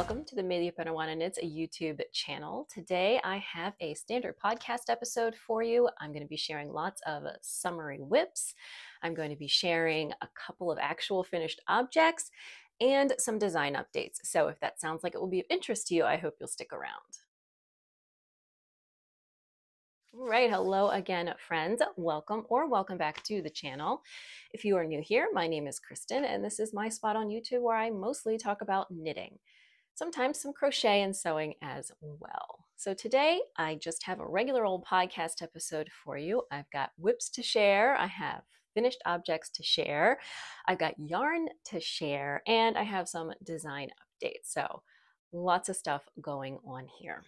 welcome to the Media Panawana Knits, a YouTube channel. Today I have a standard podcast episode for you. I'm going to be sharing lots of summery whips. I'm going to be sharing a couple of actual finished objects and some design updates. So if that sounds like it will be of interest to you, I hope you'll stick around. All right, hello again, friends. Welcome or welcome back to the channel. If you are new here, my name is Kristen, and this is my spot on YouTube where I mostly talk about knitting. Sometimes some crochet and sewing as well. So today I just have a regular old podcast episode for you. I've got whips to share, I have finished objects to share, I've got yarn to share, and I have some design updates. So lots of stuff going on here.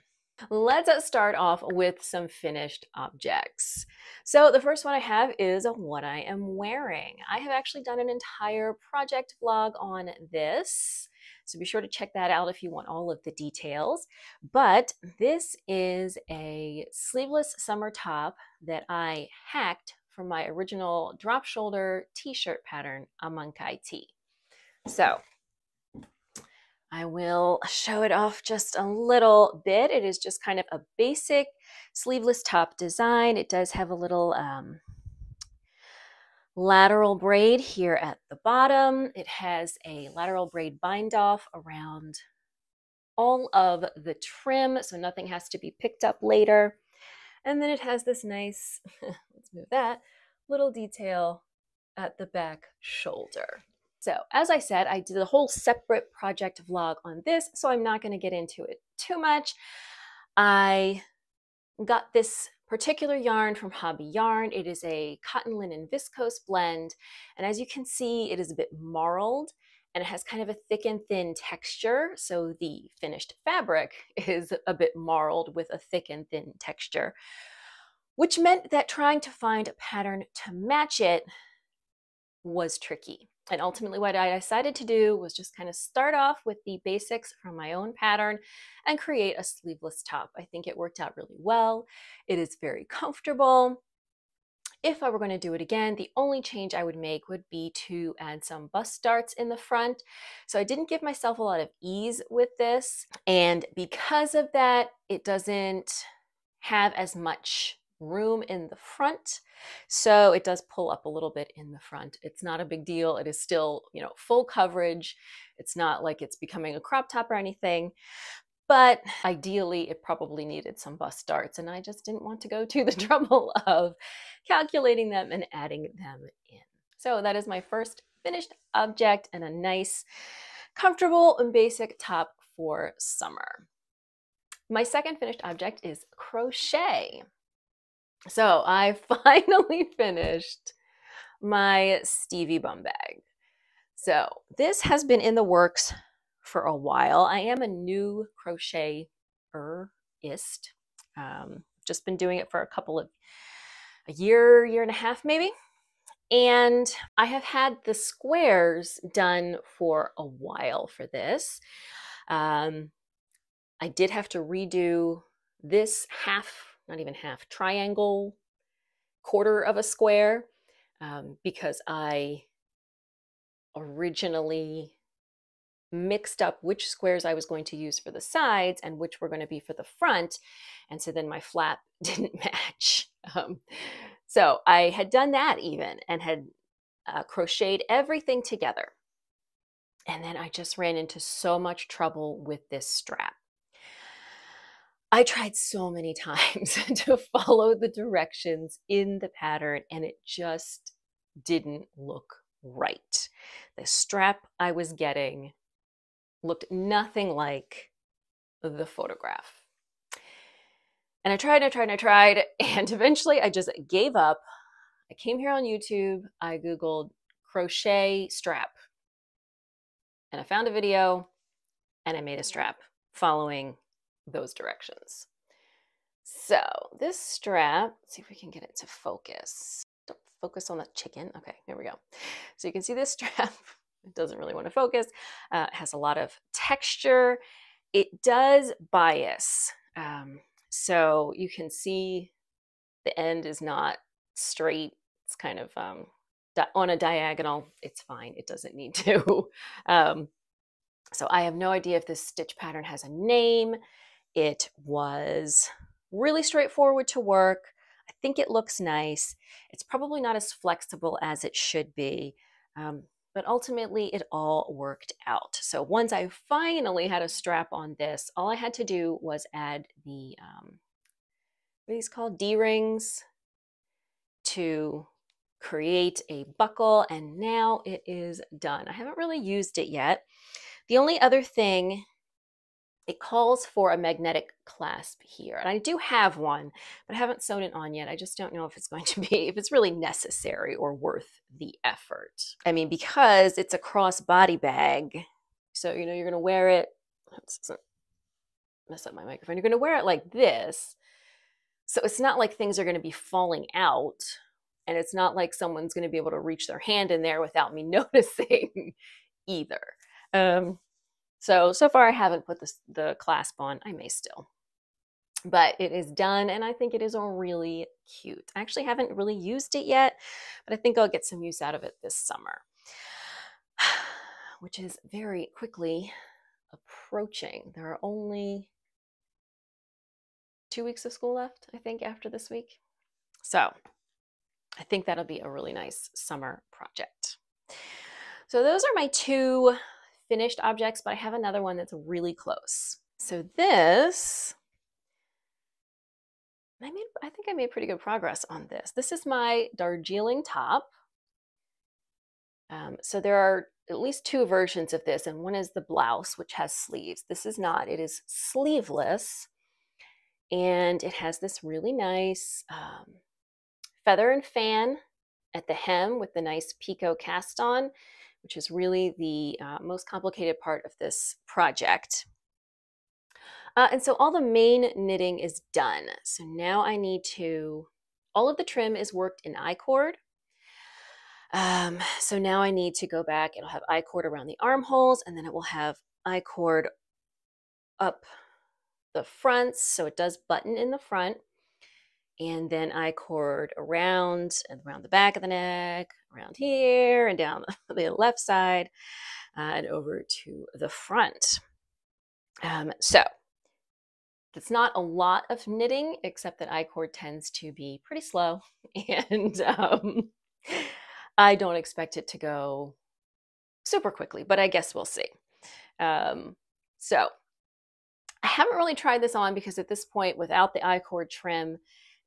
Let's start off with some finished objects. So the first one I have is what I am wearing. I have actually done an entire project vlog on this, so be sure to check that out if you want all of the details. But this is a sleeveless summer top that I hacked from my original drop shoulder t-shirt pattern, a Mankai tee. So I will show it off just a little bit. It is just kind of a basic sleeveless top design. It does have a little lateral braid here at the bottom. It has a lateral braid bind off around all of the trim, so nothing has to be picked up later. And then it has this nice, let's move that, little detail at the back shoulder. So as I said, I did a whole separate project vlog on this, so I'm not going to get into it too much. I got this particular yarn from Hobby Yarn. It is a cotton linen viscose blend, and as you can see, it is a bit marled, and it has kind of a thick and thin texture, so the finished fabric is a bit marled with a thick and thin texture, which meant that trying to find a pattern to match it was tricky. And ultimately what I decided to do was just kind of start off with the basics from my own pattern and create a sleeveless top. I think it worked out really well. It is very comfortable. If I were going to do it again, the only change I would make would be to add some bust darts in the front. So I didn't give myself a lot of ease with this. And because of that, it doesn't have as much room in the front, so it does pull up a little bit in the front. It's not a big deal. It is still, full coverage. It's not like it's becoming a crop top or anything, but ideally it probably needed some bust darts, and I just didn't want to go to the trouble of calculating them and adding them in. So that is my first finished object, and a nice, comfortable and basic top for summer. My second finished object is crochet. So I finally finished my Stevie Bum Bag. So this has been in the works for a while. I am a new crocheter-ist. Just been doing it for a year and a half maybe. And I have had the squares done for a while for this. I did have to redo this not even half, triangle, quarter of a square, because I originally mixed up which squares I was going to use for the sides and which were going to be for the front. And so then my flap didn't match. So I had done that even and had crocheted everything together. And then I just ran into so much trouble with this strap. I tried so many times to follow the directions in the pattern, and it just didn't look right. The strap I was getting looked nothing like the photograph. And I tried, and eventually I just gave up. I came here on YouTube, I Googled crochet strap, and I found a video, and I made a strap following those directions. So this strap, let's see if we can get it to focus. Don't focus on the chicken. Okay, here we go. So you can see this strap. It doesn't really want to focus. It has a lot of texture. It does bias. So you can see the end is not straight. It's kind of on a diagonal. It's fine. It doesn't need to. So I have no idea if this stitch pattern has a name. It was really straightforward to work. I think it looks nice. It's probably not as flexible as it should be, but ultimately it all worked out. So once I finally had a strap on this, all I had to do was add the, what are these called? D-rings to create a buckle, and now it is done. I haven't really used it yet. The only other thing, it calls for a magnetic clasp here, and I do have one, but I haven't sewn it on yet. I just don't know if it's going to be, if it's really necessary or worth the effort. I mean, because it's a crossbody bag, so you're going to wear it, this doesn't mess up my microphone, you're going to wear it like this, so it's not like things are going to be falling out, and it's not like someone's going to be able to reach their hand in there without me noticing either. So far I haven't put the clasp on. I may still. But it is done, and I think it is really cute. I actually haven't really used it yet, but I think I'll get some use out of it this summer, which is very quickly approaching. There are only 2 weeks of school left, I think, after this week. So I think that'll be a really nice summer project. So those are my 2 finished objects, but I have another one that's really close. So this, I think I made pretty good progress on this. This is my Darjeeling top. So there are at least 2 versions of this, and one is the blouse, which has sleeves. This is not, it is sleeveless, and it has this really nice feather and fan at the hem with the nice picot cast on, which is really the most complicated part of this project. And so all the main knitting is done. So now I need to, all of the trim is worked in I-cord. So now I need to go back. It'll have I-cord around the armholes, and then it will have I-cord up the fronts. So it does button in the front, and then I-cord around and around the back of the neck, around here and down the left side, and over to the front. So it's not a lot of knitting, except that I-cord tends to be pretty slow, and I don't expect it to go super quickly, but I guess we'll see. So I haven't really tried this on because at this point, without the I-cord trim,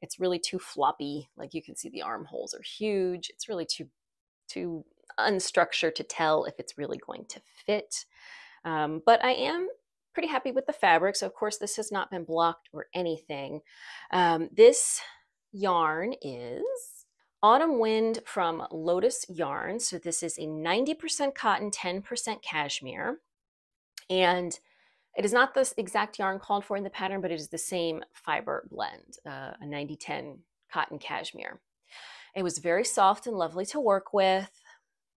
it's really too floppy. Like you can see the armholes are huge. It's really too unstructured to tell if it's really going to fit. But I am pretty happy with the fabric. So of course this has not been blocked or anything. This yarn is Autumn Wind from Lotus Yarn. So this is a 90% cotton, 10% cashmere. And it is not the exact yarn called for in the pattern, but it is the same fiber blend, a 90-10 cotton cashmere. It was very soft and lovely to work with.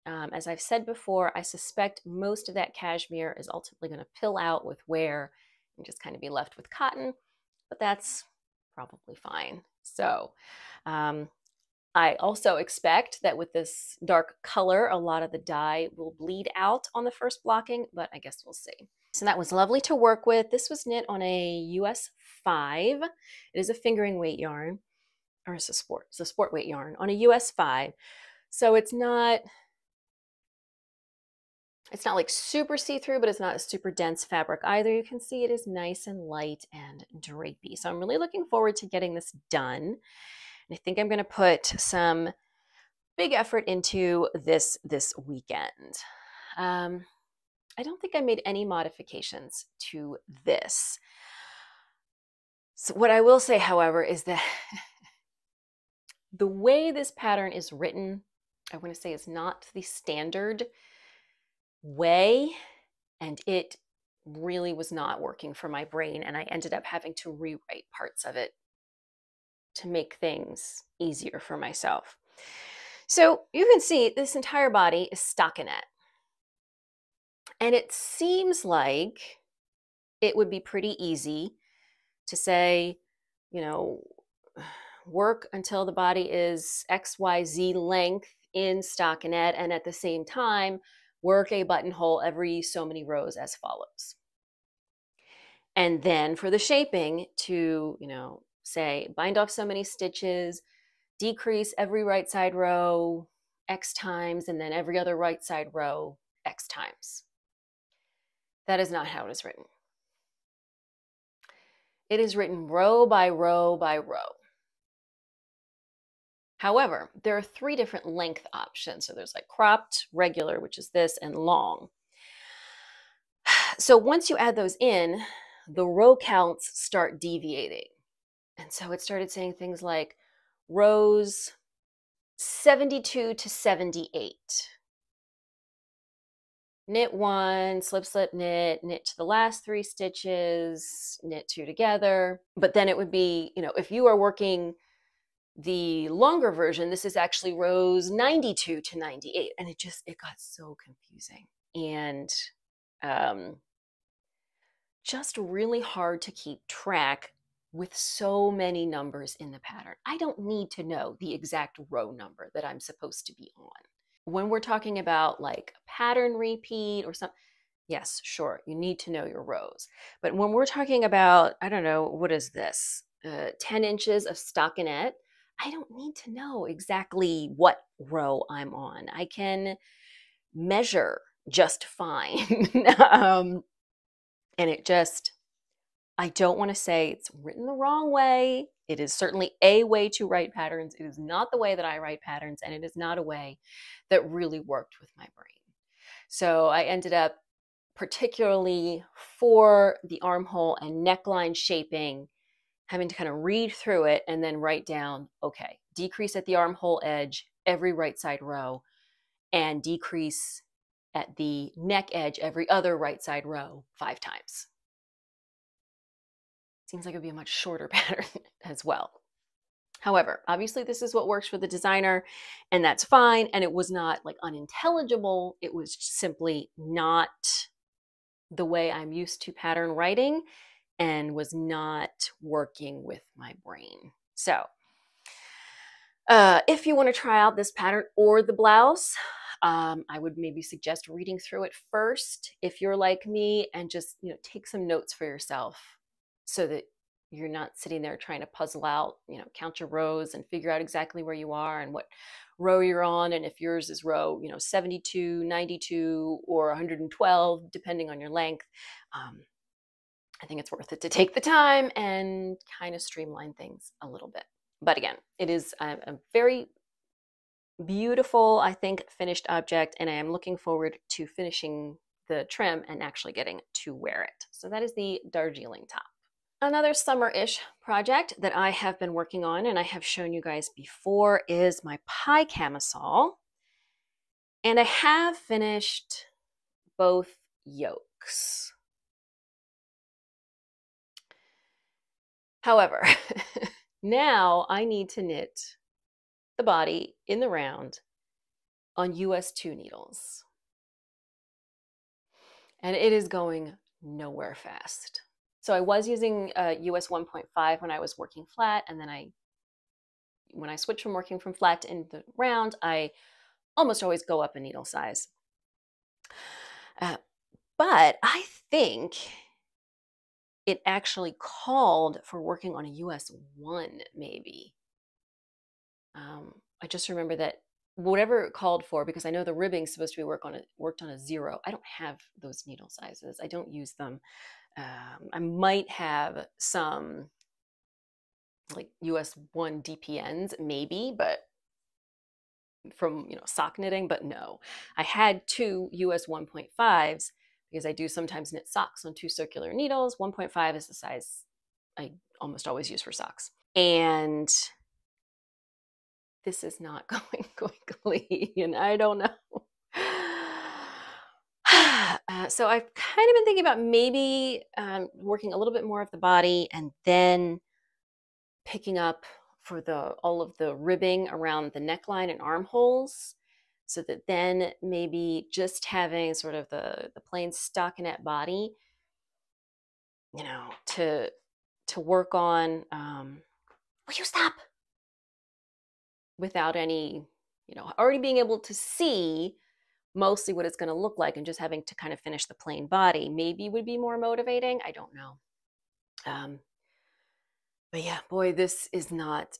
As I've said before, I suspect most of that cashmere is ultimately going to pill out with wear and just kind of be left with cotton, but that's probably fine. So I also expect that with this dark color, a lot of the dye will bleed out on the first blocking, but I guess we'll see. So that was lovely to work with. This was knit on a US 5. It is a fingering weight yarn, or it's a sport weight yarn on a US 5. So it's not like super see-through, but it's not a super dense fabric either. You can see it is nice and light and drapey. So I'm really looking forward to getting this done. And I think I'm going to put some big effort into this weekend. I don't think I made any modifications to this. So what I will say, however, is that the way this pattern is written, I want to say is not the standard way, and it really was not working for my brain, and I ended up having to rewrite parts of it to make things easier for myself. So you can see this entire body is stockinette, and it seems like it would be pretty easy to say, you know, work until the body is XYZ length in stockinette, and at the same time work a buttonhole every so many rows as follows. And then for the shaping to, say bind off so many stitches, decrease every right side row X times, and then every other right side row X times. That is not how it is written. It is written row by row by row. However, there are 3 different length options. So there's like cropped, regular, which is this, and long. So once you add those in, the row counts start deviating. And so it started saying things like rows 72 to 78. Knit 1, slip, slip, knit to the last 3 stitches, knit 2 together. But then it would be, if you are working the longer version, this is actually rows 92 to 98. And it got so confusing and just really hard to keep track with so many numbers in the pattern. I don't need to know the exact row number that I'm supposed to be on. When we're talking about like pattern repeat or something, yes, sure, you need to know your rows. But when we're talking about, I don't know, what is this? 10 inches of stockinette, I don't need to know exactly what row I'm on. I can measure just fine. And I don't want to say it's written the wrong way. It is certainly a way to write patterns. It is not the way that I write patterns, and it is not a way that really worked with my brain. So I ended up, particularly for the armhole and neckline shaping, having to kind of read through it and then write down, okay, decrease at the armhole edge every right side row, and decrease at the neck edge every other right side row 5 times. Seems like it would be a much shorter pattern as well. However, obviously this is what works for the designer, and that's fine. And it was not like unintelligible. It was simply not the way I'm used to pattern writing and was not working with my brain. So if you want to try out this pattern or the blouse, I would maybe suggest reading through it first if you're like me, and just take some notes for yourself, so that you're not sitting there trying to puzzle out, count your rows and figure out exactly where you are and what row you're on. And if yours is row, 72, 92, or 112, depending on your length, I think it's worth it to take the time and kind of streamline things a little bit. But again, it is a very beautiful, I think, finished object, and I am looking forward to finishing the trim and actually getting to wear it. So that is the Darjeeling top. Another summer-ish project that I have been working on, and I have shown you guys before, is my pie camisole. And I have finished both yokes. However, now I need to knit the body in the round on US 2 needles. And it is going nowhere fast. So I was using US 1.5 when I was working flat, and then when I switch from working from flat to in the round, I almost always go up a needle size. But I think it actually called for working on a US 1, maybe. I just remember that whatever it called for, because I know the ribbing is supposed to be worked on a 0. I don't have those needle sizes. I don't use them. I might have some like US 1 DPNs, maybe, but from sock knitting, but no. I had 2 US 1.5s because I do sometimes knit socks on 2 circular needles. 1.5 is the size I almost always use for socks. And this is not going quickly, and I don't know. So I've kind of been thinking about maybe working a little bit more of the body, and then picking up for all of the ribbing around the neckline and armholes, so that then maybe just having sort of the plain stockinette body, to work on. Will you stop? Without any, already being able to see mostly what it's going to look like, and just having to kind of finish the plain body maybe would be more motivating. I don't know. But yeah, boy, this is not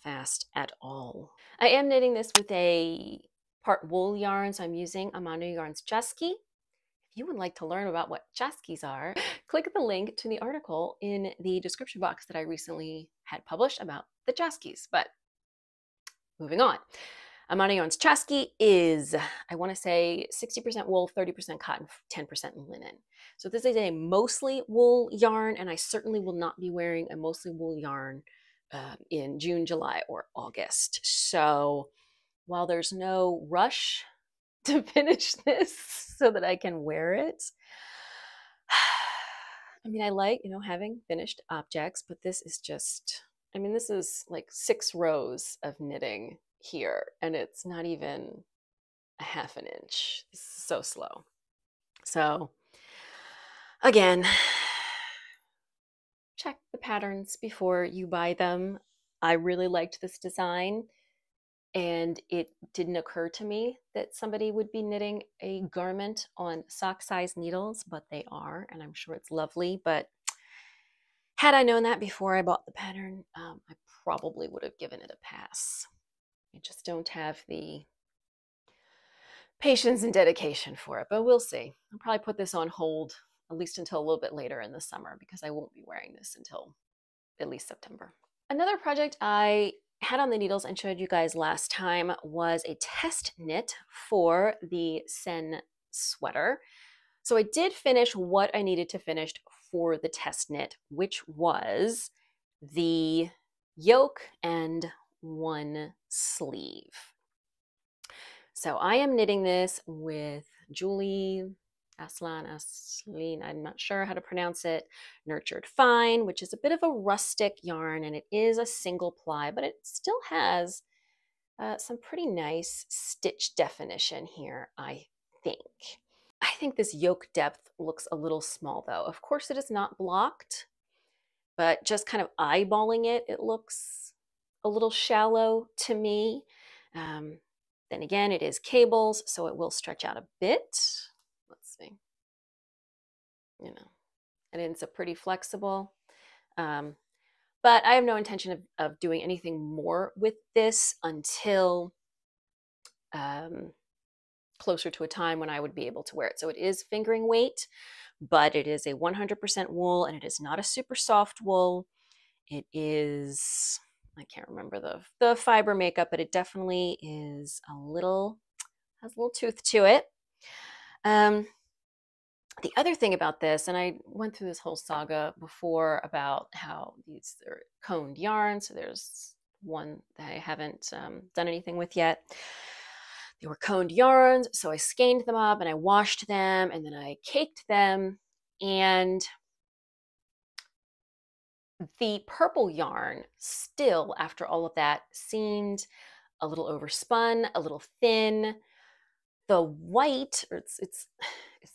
fast at all. I am knitting this with a part wool yarn, so I'm using Amano Yarn's chasquis. If you would like to learn about what chasquis are, click the link to the article in the description box that I recently had published about the chasquis. But moving on. Amano Yarn's chasquis is, I want to say, 60% wool, 30% cotton, 10% linen. So this is a mostly wool yarn, and I certainly will not be wearing a mostly wool yarn in June, July, or August. So while there's no rush to finish this so that I can wear it, I mean, I like, having finished objects, but this is just, this is like 6 rows of knitting here, and it's not even a half an inch. This is so slow. So again, check the patterns before you buy them. I really liked this design, and it didn't occur to me that somebody would be knitting a garment on sock size needles, but they are, and I'm sure it's lovely. But had I known that before I bought the pattern, I probably would have given it a pass. I just don't have the patience and dedication for it, but we'll see. I'll probably put this on hold at least until a little bit later in the summer, because I won't be wearing this until at least September. Another project I had on the needles and showed you guys last time was a test knit for the Sen sweater. So I did finish what I needed to finish for the test knit, which was the yoke and one sleeve. So I am knitting this with Julie Aslan, I'm not sure how to pronounce it, Nurtured Fine, which is a bit of a rustic yarn, and it is a single ply, but it still has some pretty nice stitch definition here, I think. I think this yoke depth looks a little small though. Of course it is not blocked, but just kind of eyeballing it, it looks a little shallow to me. Then again, it is cables, so it will stretch out a bit. Let's see. It ends up pretty flexible. But I have no intention of doing anything more with this until closer to a time when I would be able to wear it. So it is fingering weight, but it is a 100% wool, and it is not a super soft wool. It is, I can't remember the fiber makeup, but it definitely is has a little tooth to it. The other thing about this, and I went through this whole saga before about how these are coned yarns. So there's one that I haven't done anything with yet. They were coned yarns, so I skeined them up and I washed them and then I caked them. And the purple yarn still, after all of that, seemed a little overspun, a little thin. The white, or it's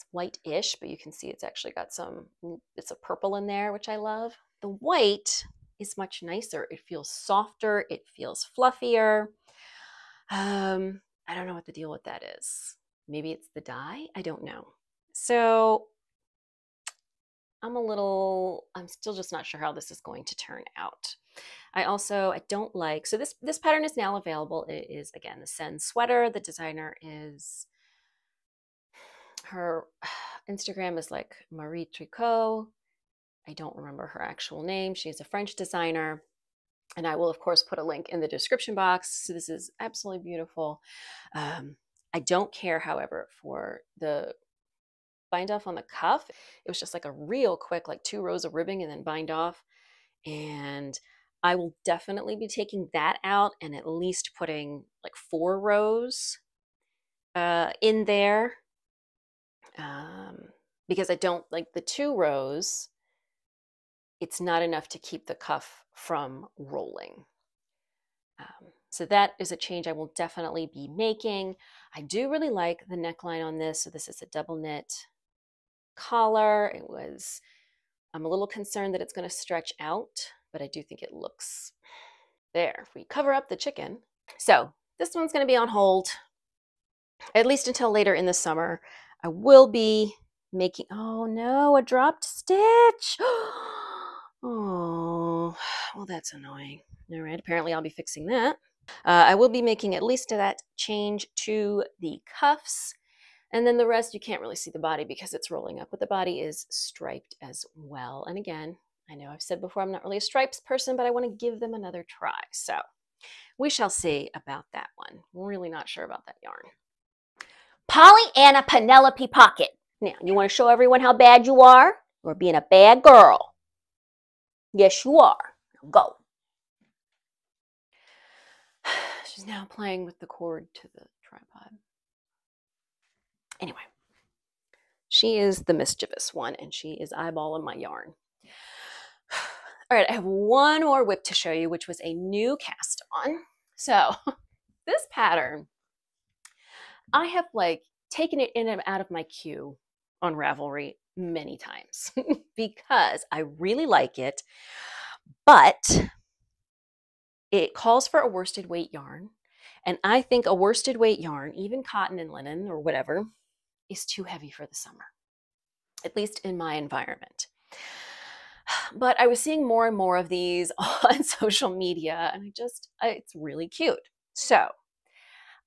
white-ish, but you can see it's actually got some bits of purple in there, which I love. The white is much nicer. It feels softer. It feels fluffier. I don't know what the deal with that is. Maybe it's the dye. I don't know. So I'm still just not sure how this is going to turn out. I don't like, so this pattern is now available. It is, again, the Sen sweater. The designer is, her Instagram is like Marie Tricot. I don't remember her actual name. She's a French designer. And I will, of course, put a link in the description box. So this is absolutely beautiful. I don't care, however, for the bind off on the cuff. It was just like a real quick, like 2 rows of ribbing and then bind off. And I will definitely be taking that out and at least putting like 4 rows in there. Because I don't like the 2 rows. It's not enough to keep the cuff from rolling. So that is a change I will definitely be making. I do really like the neckline on this. So this is a double knit collar. I'm a little concerned that it's going to stretch out, but I do think it looks there. If we cover up the chicken. So this one's going to be on hold. at least until later in the summer, I will be making, oh no, a dropped stitch. Oh, well, that's annoying. All right, apparently I'll be fixing that. I will be making at least that change to the cuffs. And then the rest, you can't really see the body because it's rolling up, but the body is striped as well. And again, I know I've said before, I'm not really a stripes person, but I want to give them another try. So we shall see about that one. Really not sure about that yarn. Pollyanna Penelope Pocket. Now, you want to show everyone how bad you are? Or being a bad girl? Yes, you are. Now go. She's now playing with the cord to the tripod. Anyway, she is the mischievous one, and she is eyeballing my yarn. All right, I have one more whip to show you, which was a new cast on. So this pattern, I have like taken it in and out of my queue on Ravelry many times because I really like it, but it calls for a worsted weight yarn. And I think a worsted weight yarn, even cotton and linen or whatever, is too heavy for the summer, at least in my environment. But I was seeing more and more of these on social media, and it's really cute. So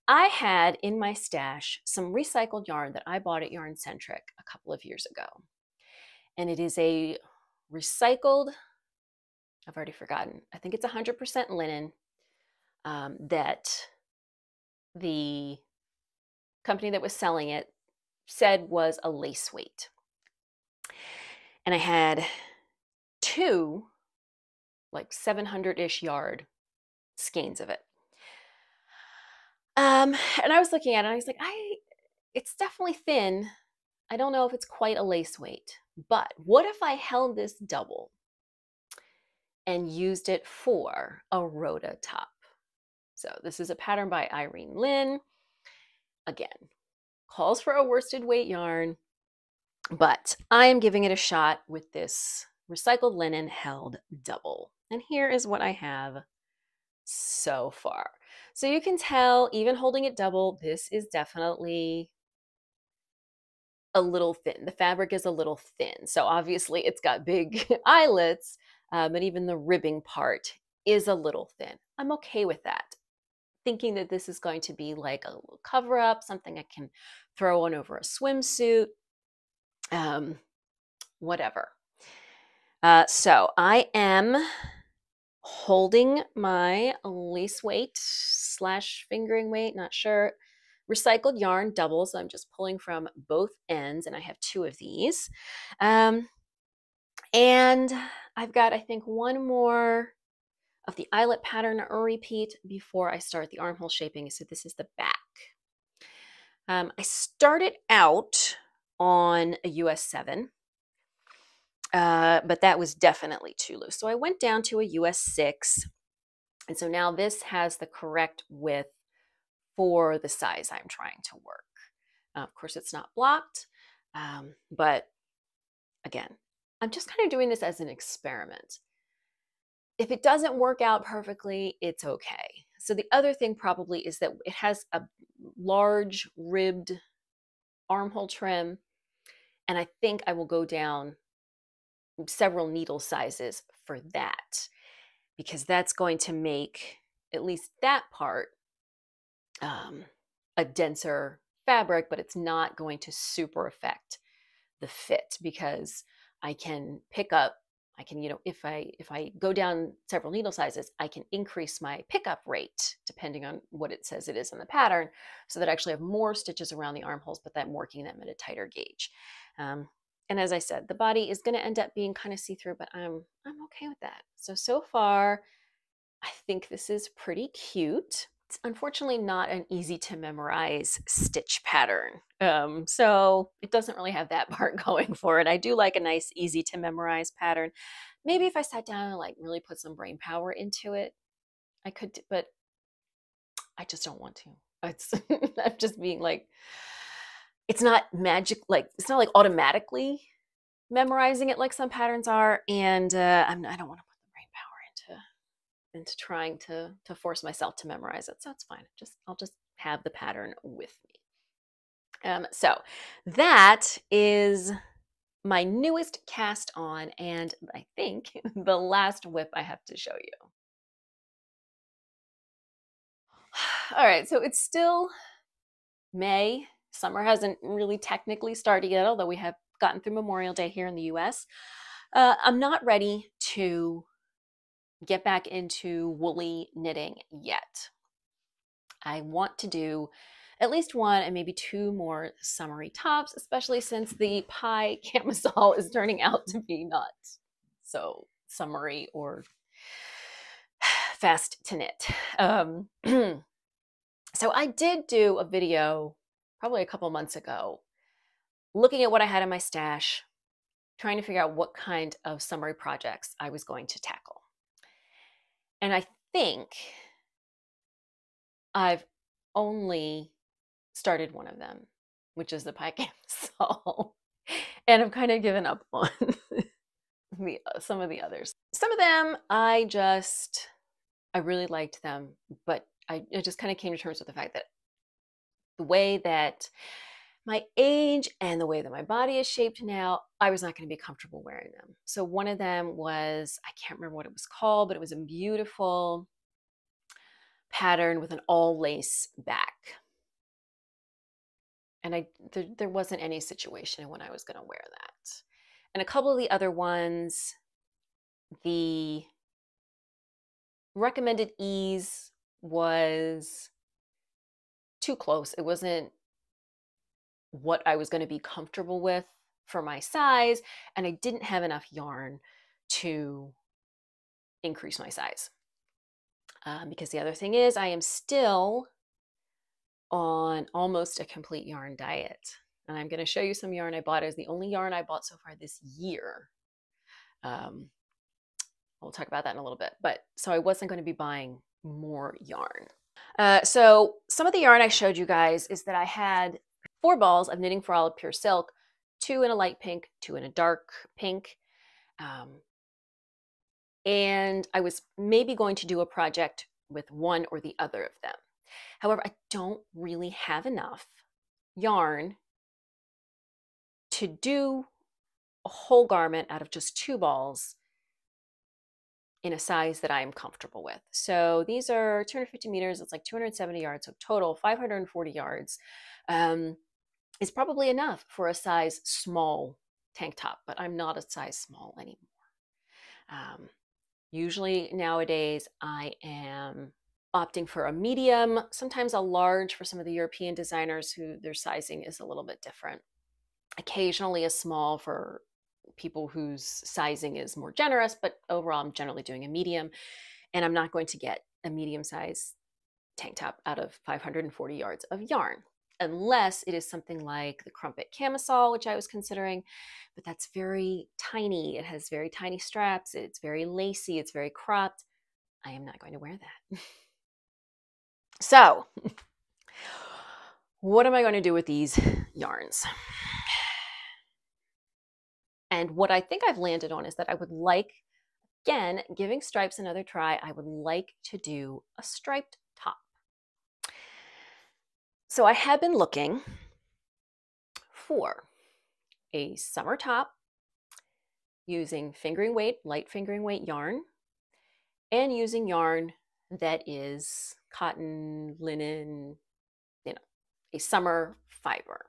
I had in my stash some recycled yarn that I bought at Yarn Centric a couple of years ago. And it is a recycled, I've already forgotten, I think it's 100% linen that the company that was selling it said was a lace weight. And I had two, like 700-ish yard skeins of it. And I was looking at it and I was like, it's definitely thin. I don't know if it's quite a lace weight, but what if I held this double and used it for a Rota top? So this is a pattern by Irene Lynn. Again, calls for a worsted weight yarn, but I am giving it a shot with this recycled linen held double. And here is what I have so far. So you can tell, even holding it double, this is definitely a little thin. The fabric is a little thin. So obviously it's got big eyelets, but even the ribbing part is a little thin. I'm okay with that. Thinking that this is going to be like a little cover up, something I can throw on over a swimsuit, whatever. So I am holding my lace weight / fingering weight, not sure, recycled yarn double. So I'm just pulling from both ends, and I have two of these. And I've got, I think, one more of the eyelet pattern or repeat before I start the armhole shaping. So this is the back. I started out on a US 7, but that was definitely too loose. So I went down to a US 6. And so now this has the correct width for the size I'm trying to work. Of course, it's not blocked, but again, I'm just kind of doing this as an experiment. If it doesn't work out perfectly, it's okay. So the other thing probably is that it has a large ribbed armhole trim, and I think I will go down several needle sizes for that, because that's going to make at least that part a denser fabric, but it's not going to super affect the fit, because I can pick up, I can, if I go down several needle sizes, I can increase my pickup rate depending on what it says it is in the pattern, so that I actually have more stitches around the armholes, but I'm working them at a tighter gauge. And as I said, the body is going to end up being kind of see-through, but I'm okay with that. So far, I think this is pretty cute. It's unfortunately not an easy to memorize stitch pattern. So it doesn't really have that part going for it. I do like a nice, easy to memorize pattern. Maybe if I sat down and like really put some brain power into it, I could, but I just don't want to. I'm just being like, it's not magic, like it's not like automatically memorizing it like some patterns are, and I don't want to put the brain power into trying to force myself to memorize it. So it's fine. I'll just have the pattern with me. So that is my newest cast on, and I think the last whip I have to show you. All right, so it's still May. Summer hasn't really technically started yet, although we have gotten through Memorial Day here in the US. I'm not ready to get back into woolly knitting yet. I want to do at least one and maybe two more summery tops, especially since the pie camisole is turning out to be not so summery or fast to knit. So I did do a video probably a couple months ago looking at what I had in my stash, trying to figure out what kind of summery projects I was going to tackle. And I think I've only started one of them, which is the pie camisole. And I've kind of given up on some of the others. Some of them I really liked them, but I just kind of came to terms with the fact that the way that my age and the way that my body is shaped now, I was not going to be comfortable wearing them. So one of them was, I can't remember what it was called, but it was a beautiful pattern with an all lace back. And there wasn't any situation when I was going to wear that. And a couple of the other ones, the recommended ease was too close. It wasn't what I was going to be comfortable with for my size, and I didn't have enough yarn to increase my size. Because the other thing is, I am still on almost a complete yarn diet. And I'm going to show you some yarn I bought. It was the only yarn I bought so far this year. We'll talk about that in a little bit. But so I wasn't going to be buying more yarn. So some of the yarn I showed you guys is that I had 4 balls of Knitting for All of Pure Silk, 2 in a light pink, 2 in a dark pink. And I was maybe going to do a project with one or the other of them. However, I don't really have enough yarn to do a whole garment out of just 2 balls in a size that I am comfortable with. So these are 250 meters. It's like 270 yards. So total 540 yards is probably enough for a size small tank top, but I'm not a size small anymore. Usually nowadays I am opting for a medium, sometimes a large for some of the European designers who their sizing is a little bit different. Occasionally a small for people whose sizing is more generous, but overall I'm generally doing a medium, and I'm not going to get a medium size tank top out of 540 yards of yarn unless it is something like the Crumpet Camisole, which I was considering, but that's very tiny. It has very tiny straps. It's very lacy. It's very cropped. I am not going to wear that. So what am I going to do with these yarns? And what I think I've landed on is that I would like, again, giving stripes another try, I would like to do a striped top. So I have been looking for a summer top using fingering weight, light fingering weight yarn, and using yarn that is cotton, linen, a summer fiber.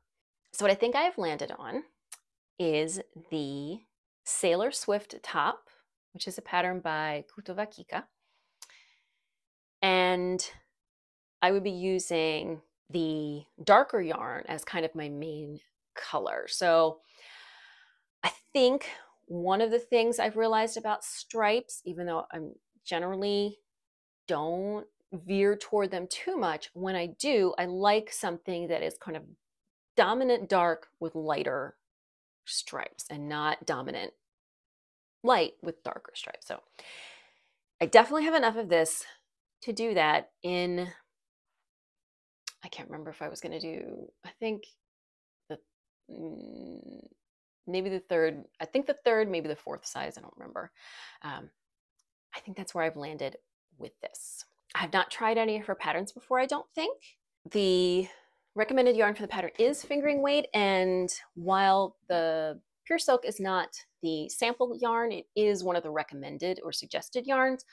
So what I think I have landed on is the Sailor Swift top, which is a pattern by Kutovakika. And I would be using the darker yarn as kind of my main color. So I think one of the things I've realized about stripes, even though I'm generally don't veer toward them too much, when I do, I like something that is kind of dominant dark with lighter stripes and not dominant light with darker stripes. So I definitely have enough of this to do that in, I can't remember if I was going to do, I think maybe the third, maybe the 4th size. I don't remember. I think that's where I've landed with this. I have not tried any of her patterns before, I don't think. The Recommended yarn for the pattern is fingering weight, and while the pure silk is not the sample yarn, it is one of the recommended or suggested yarns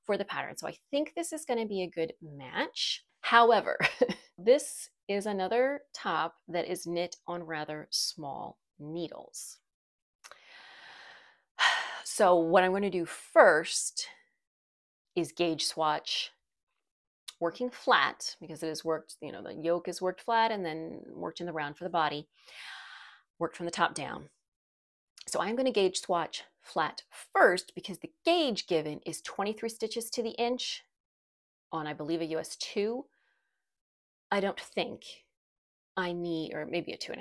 for the pattern. So I think this is going to be a good match. However, this is another top that is knit on rather small needles. So what I'm going to do first is gauge swatch working flat, because it is worked, the yoke is worked flat and then worked in the round for the body, worked from the top down. So I'm going to gauge swatch flat first, because the gauge given is 23 stitches to the inch on, I believe, a US 2. I don't think I need, or maybe a 2.5.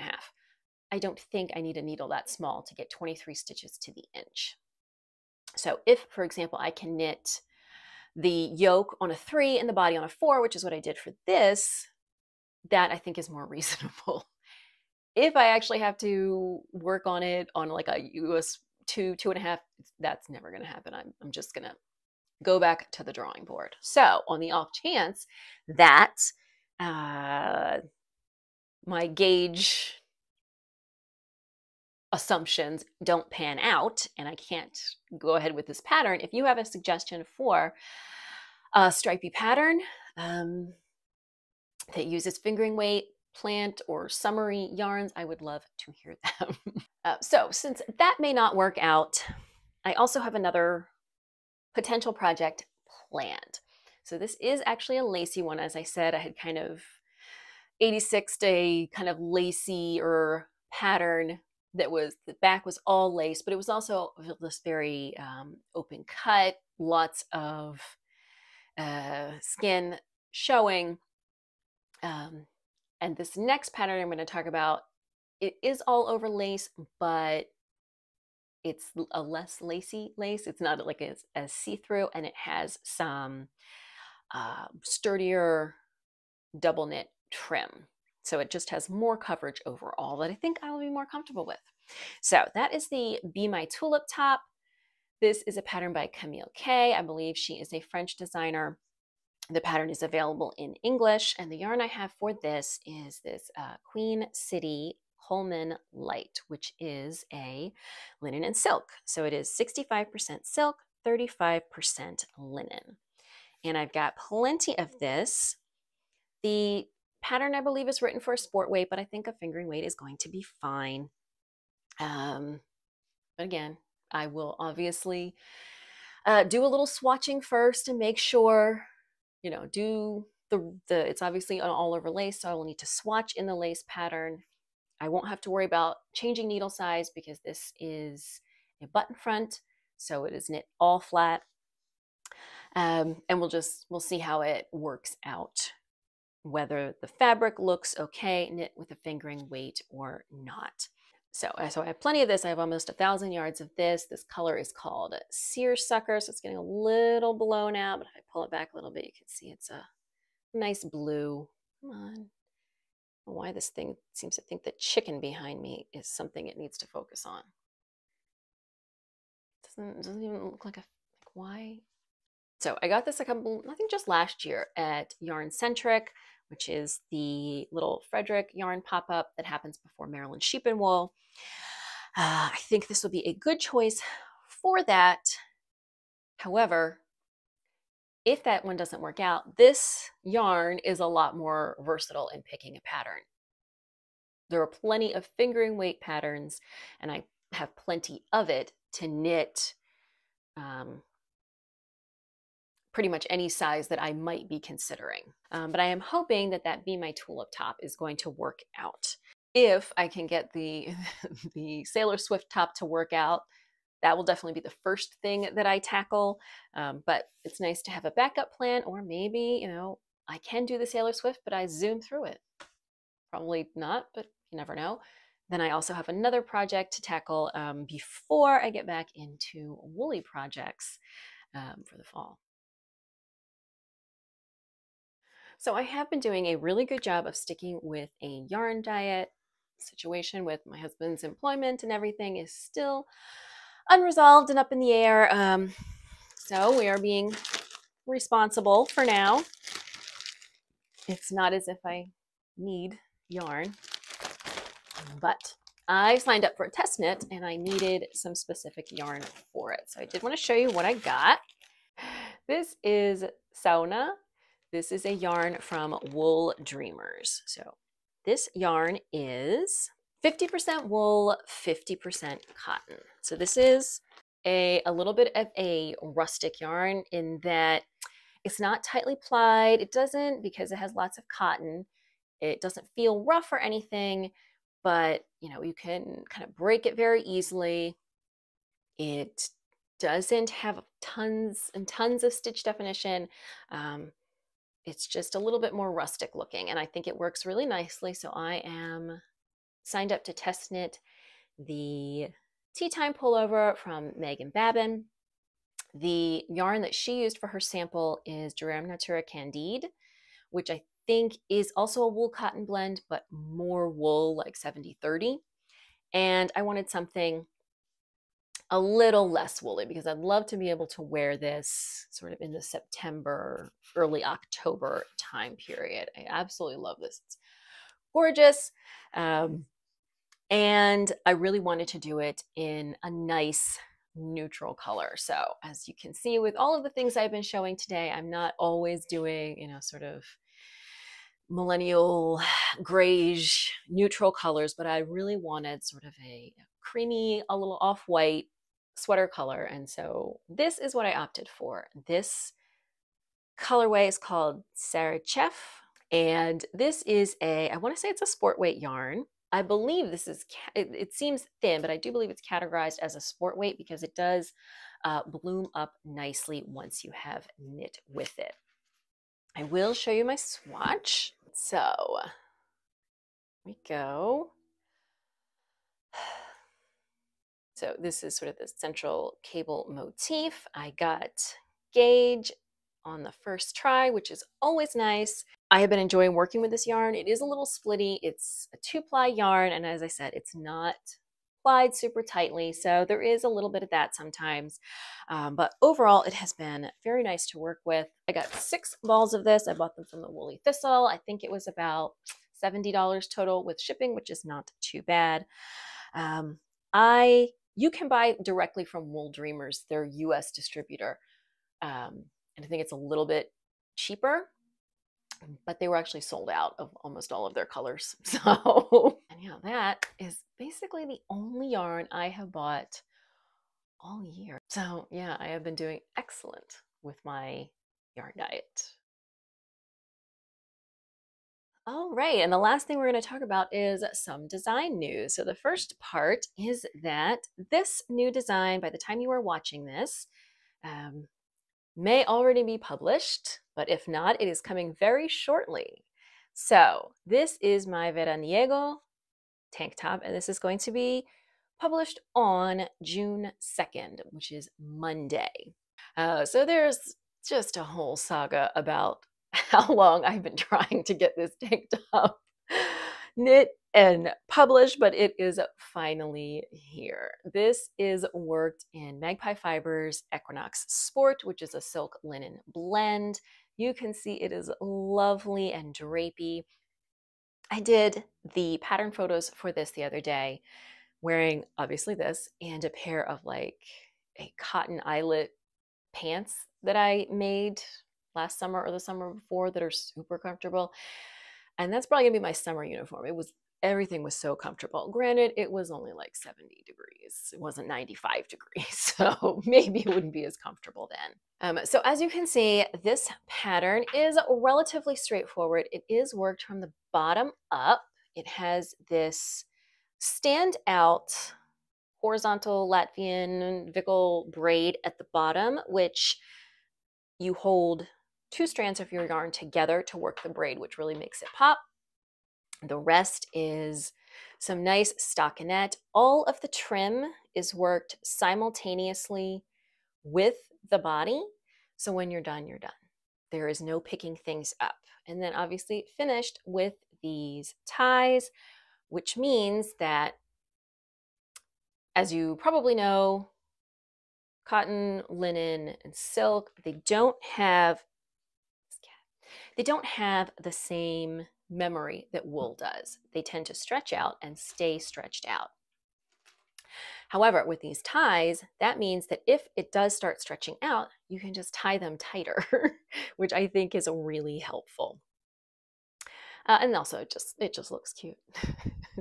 I don't think I need a needle that small to get 23 stitches to the inch. So if, for example, I can knit the yoke on a 3 and the body on a 4, which is what I did for this, that I think is more reasonable. If I actually have to work on it on like a US 2, 2.5, that's never going to happen. I'm just going to go back to the drawing board. So on the off chance that my gauge assumptions don't pan out and I can't go ahead with this pattern, if you have a suggestion for a stripy pattern that uses fingering weight, plant, or summery yarns, I would love to hear them. So since that may not work out, I also have another potential project planned. So this is actually a lacy one. As I said, I had kind of 86'd a kind of lacy-er pattern that was, the back was all lace, but it was also this very open cut, lots of skin showing. And this next pattern I'm going to talk about, it is all over lace, but it's a less lacy lace. It's not like as see-through, and it has some sturdier double knit trim. So it just has more coverage overall that I think I will be more comfortable with. So that is the Be My Tulip top. This is a pattern by Camille K. I believe she is a French designer. The pattern is available in English, and the yarn I have for this is this Queen City Coleman Light, which is a linen and silk. So it is 65% silk, 35% linen. And I've got plenty of this. The pattern, I believe, is written for a sport weight, but I think a fingering weight is going to be fine. But again, I will obviously do a little swatching first and make sure, do it's obviously an all over lace, so I will need to swatch in the lace pattern. I won't have to worry about changing needle size because this is a button front, so it is knit all flat. And we'll see how it works out, whether the fabric looks okay knit with a fingering weight or not. So I have plenty of this. I have almost 1,000 yards of this. This color is called Seersucker, so it's getting a little blown out, but if I pull it back a little bit, you can see it's a nice blue. Come on. I don't know why this thing seems to think the chicken behind me is something it needs to focus on. It doesn't even look like why? So I got this I think just last year at Yarn Centric, which is the little Frederick yarn pop-up that happens before Maryland Sheep and Wool. I think this would be a good choice for that. However, if that one doesn't work out, this yarn is a lot more versatile in picking a pattern. There are plenty of fingering weight patterns, and I have plenty of it to knit pretty much any size that I might be considering. But I am hoping that Be My Tulip top is going to work out. If I can get the Sailor Swift top to work out, that will definitely be the first thing that I tackle. But it's nice to have a backup plan, or maybe, I can do the Sailor Swift, but I zoom through it. Probably not, but you never know. Then I also have another project to tackle before I get back into woolly projects for the fall. So I have been doing a really good job of sticking with a yarn diet. Situation with my husband's employment and everything is still unresolved and up in the air. So we are being responsible for now. It's not as if I need yarn, but I signed up for a test knit and I needed some specific yarn for it. So I did want to show you what I got. This is Sauna. This is a yarn from Wool Dreamers. So this yarn is 50% wool, 50% cotton. So this is a little bit of a rustic yarn in that it's not tightly plied. It doesn't, because it has lots of cotton. It doesn't feel rough or anything, but you know, you can kind of break it very easily. It doesn't have tons and tons of stitch definition. It's just a little bit more rustic looking, and I think it works really nicely. So I am signed up to test knit the Tea Time pullover from Megan Babin. The yarn that she used for her sample is Durham Natura Candide, which I think is also a wool cotton blend, but more wool, like 70-30. And I wanted something a little less woolly because I'd love to be able to wear this sort of in the September, early October time period. I absolutely love this. It's gorgeous. And I really wanted to do it in a nice neutral color. So as you can see with all of the things I've been showing today, I'm not always doing, you know, sort of millennial grayish neutral colors, but I really wanted sort of a creamy, a little off-white sweater color. And so this is what I opted for. This colorway is called Sarah Chef. And this is I want to say it's a sport weight yarn. I believe this is, it seems thin, but I do believe it's categorized as a sport weight because it does bloom up nicely once you have knit with it. I will show you my swatch. So, here we go. So this is sort of the central cable motif. I got gauge on the first try, which is always nice. I have been enjoying working with this yarn. It is a little splitty. It's a 2-ply yarn, and as I said, it's not plied super tightly, so there is a little bit of that sometimes. But overall, it has been very nice to work with. I got 6 balls of this. I bought them from the Woolly Thistle. I think it was about $70 total with shipping, which is not too bad. You can buy directly from Wool Dreamers, their US distributor. And I think it's a little bit cheaper, but they were actually sold out of almost all of their colors. So, and yeah, that is basically the only yarn I have bought all year. So yeah, I have been doing excellent with my yarn diet. All right, and the last thing we're going to talk about is some design news. So the first part is that this new design, by the time you are watching this, may already be published, but if not, it is coming very shortly. So this is my Veraniego tank top, and this is going to be published on June 2nd, which is Monday. So there's just a whole saga about how long I've been trying to get this tank top knit and published, but it is finally here. This is worked in Magpie Fibers Equinox Sport, which is a silk linen blend. You can see it is lovely and drapey. I did the pattern photos for this the other day, wearing obviously this and a pair of like a cotton eyelet pants that I made last summer or the summer before that are super comfortable. And that's probably gonna be my summer uniform. Everything was so comfortable. Granted, it was only like 70 degrees. It wasn't 95 degrees, so maybe it wouldn't be as comfortable then. So as you can see, this pattern is relatively straightforward. It is worked from the bottom up. It has this standout horizontal Latvian Vickel braid at the bottom, which you hold 2 strands of your yarn together to work the braid, which really makes it pop. The rest is some nice stockinette. All of the trim is worked simultaneously with the body. So when you're done, you're done. There is no picking things up. And then obviously finished with these ties, which means that, as you probably know, cotton, linen, and silk, they don't have the same memory that wool does. They tend to stretch out and stay stretched out. However, with these ties, that means that if it does start stretching out, you can just tie them tighter, which I think is really helpful. And also, it just looks cute.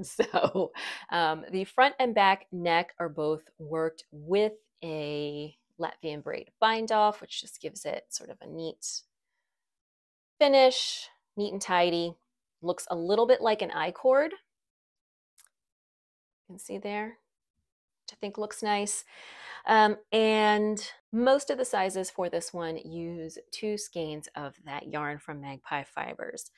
So the front and back neck are both worked with a Latvian braid bind off, which just gives it sort of a neat finish, neat and tidy. Looks a little bit like an I-cord. You can see there, which I think looks nice. And most of the sizes for this one use 2 skeins of that yarn from Magpie Fibers.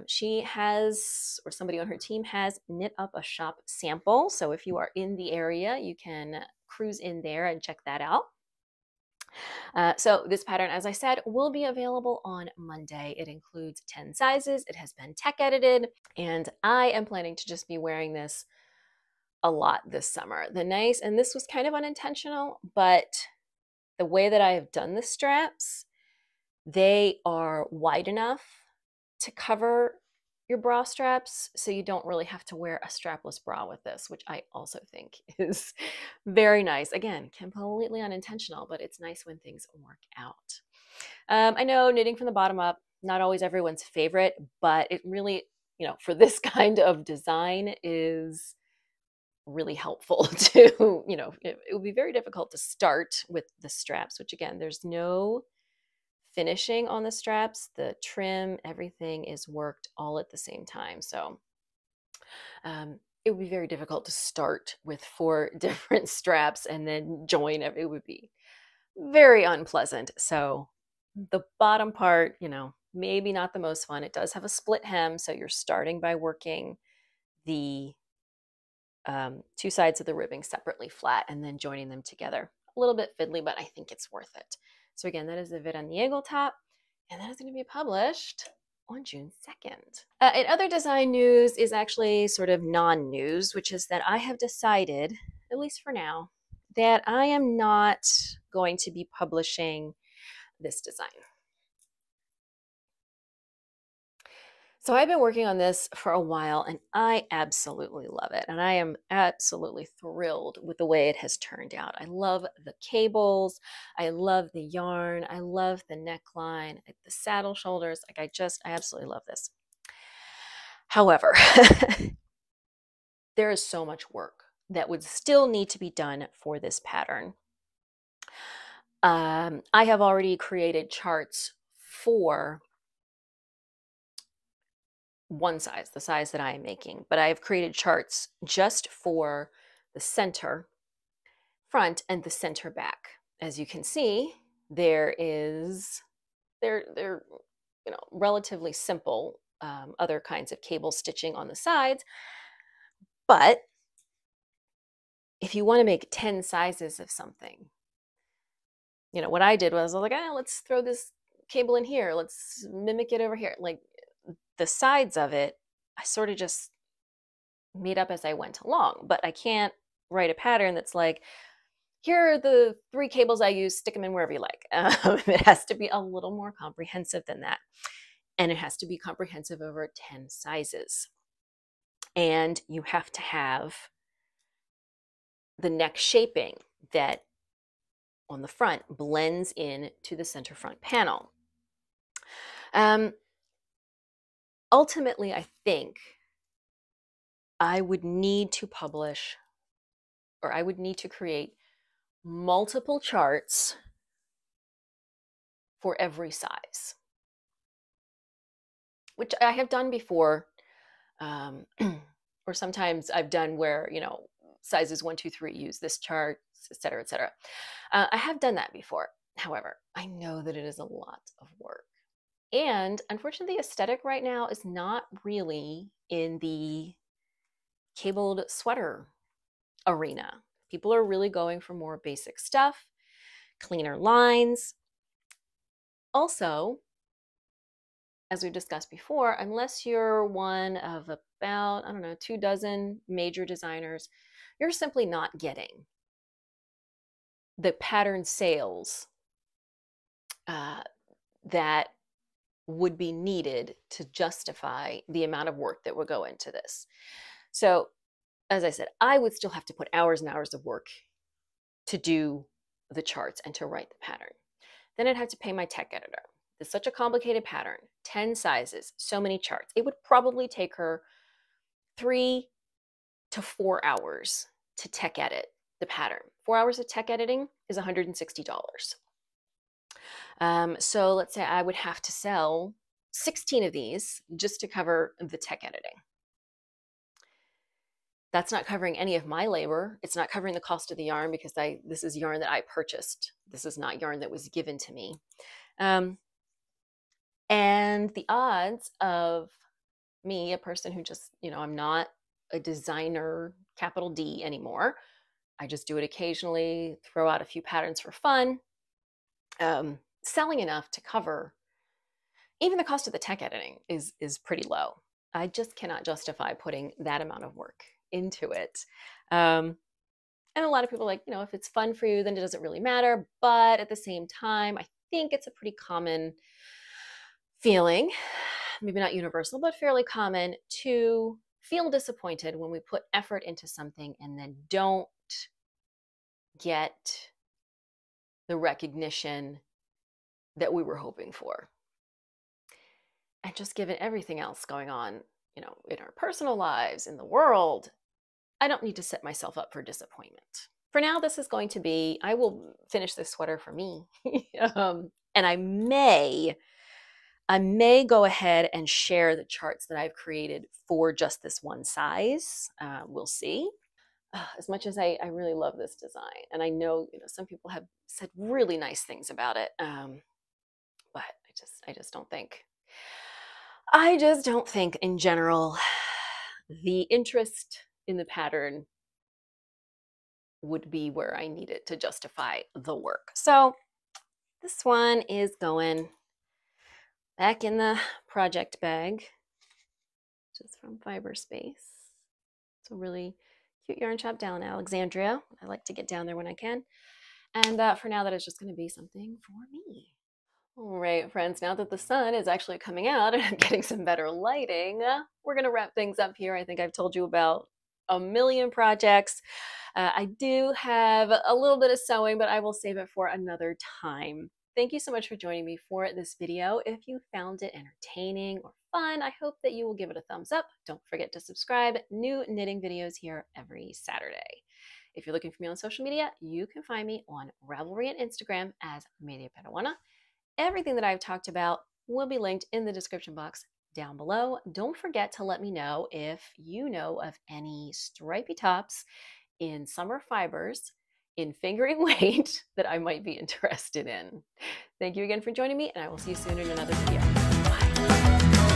She has, or somebody on her team has, knit up a shop sample. So if you are in the area, you can cruise in there and check that out. So this pattern, as I said, will be available on Monday. It includes 10 sizes. It has been tech edited, and I am planning to just be wearing this a lot this summer. And this was kind of unintentional, but the way that I have done the straps, they are wide enough to cover your bra straps, so you don't really have to wear a strapless bra with this, which I also think is very nice. Again, completely unintentional, but it's nice when things work out. I know knitting from the bottom up, not always everyone's favorite, but it really, for this kind of design is really helpful to, it would be very difficult to start with the straps, which again, there's no finishing on the straps. The trim, everything is worked all at the same time. So it would be very difficult to start with 4 different straps and then join. It would be very unpleasant. So the bottom part, maybe not the most fun. It does have a split hem. So you're starting by working the 2 sides of the ribbing separately flat and then joining them together. A little bit fiddly, but I think it's worth it. So again, that is the Veraniego top, and that is going to be published on June 2nd. And other design news is actually sort of non-news, which is that I have decided, at least for now, that I am not going to be publishing this design. So I've been working on this for a while, and I absolutely love it. And I am absolutely thrilled with the way it has turned out. I love the cables. I love the yarn. I love the neckline, the saddle shoulders. I absolutely love this. However, there is so much work that would still need to be done for this pattern. I have already created charts for one size, the size that I am making, but I have created charts just for the center front and the center back. As you can see, they're relatively simple other kinds of cable stitching on the sides, but if you want to make 10 sizes of something, what I did was I was like, let's throw this cable in here, let's mimic it over here. Like, the sides of it, I sort of just made up as I went along, but I can't write a pattern that's like, here are the 3 cables I use, stick them in wherever you like. It has to be a little more comprehensive than that. And it has to be comprehensive over 10 sizes. And you have to have the neck shaping that on the front blends in to the center front panel. Ultimately, I think I would need to publish, or I would need to create multiple charts for every size, which I have done before. Or sometimes I've done where, sizes 1, 2, 3 use this chart, et cetera, et cetera. I have done that before. However, I know that it is a lot of work. And unfortunately, the aesthetic right now is not really in the cabled sweater arena. People are really going for more basic stuff, cleaner lines. Also, as we've discussed before, unless you're one of about, 2 dozen major designers, you're simply not getting the pattern sales that would be needed to justify the amount of work that would go into this. So, as I said, I would still have to put hours and hours of work to do the charts and to write the pattern. Then I'd have to pay my tech editor. It's such a complicated pattern, 10 sizes, so many charts. It would probably take her 3 to 4 hours to tech edit the pattern. 4 hours of tech editing is $160. So let's say I would have to sell 16 of these just to cover the tech editing. That's not covering any of my labor. It's not covering the cost of the yarn because this is yarn that I purchased. This is not yarn that was given to me. And the odds of me, a person who just, I'm not a designer, capital D anymore. I just do it occasionally, throw out a few patterns for fun. Selling enough to cover even the cost of the tech editing is pretty low. I just cannot justify putting that amount of work into it. And a lot of people are like, if it's fun for you, then it doesn't really matter. But at the same time, I think it's a pretty common feeling, maybe not universal, but fairly common, to feel disappointed when we put effort into something and then don't get the recognition that we were hoping for. And just given everything else going on, in our personal lives, in the world, I don't need to set myself up for disappointment. For now, this is going to be, I will finish this sweater for me. And I may go ahead and share the charts that I've created for just this one size. We'll see. As much as I really love this design, and I know some people have said really nice things about it, but I just don't think. I just don't think in general the interest in the pattern would be where I need it to justify the work. So this one is going back in the project bag, which is from Fiber Space. It's a really cute yarn shop down in Alexandria. I like to get down there when I can. And for now, that is just going to be something for me. All right, friends, now that the sun is actually coming out and I'm getting some better lighting, we're going to wrap things up here. I think I've told you about a million projects. I do have a little bit of sewing, but I will save it for another time. Thank you so much for joining me for this video. If you found it entertaining or fun, I hope that you will give it a thumbs up. Don't forget to subscribe. New knitting videos here every Saturday. If you're looking for me on social media, you can find me on Ravelry and Instagram as Media Peruana. Everything that I've talked about will be linked in the description box down below. Don't forget to let me know if you know of any stripy tops in summer fibers in fingering weight that I might be interested in. Thank you again for joining me, and I will see you soon in another video. Bye.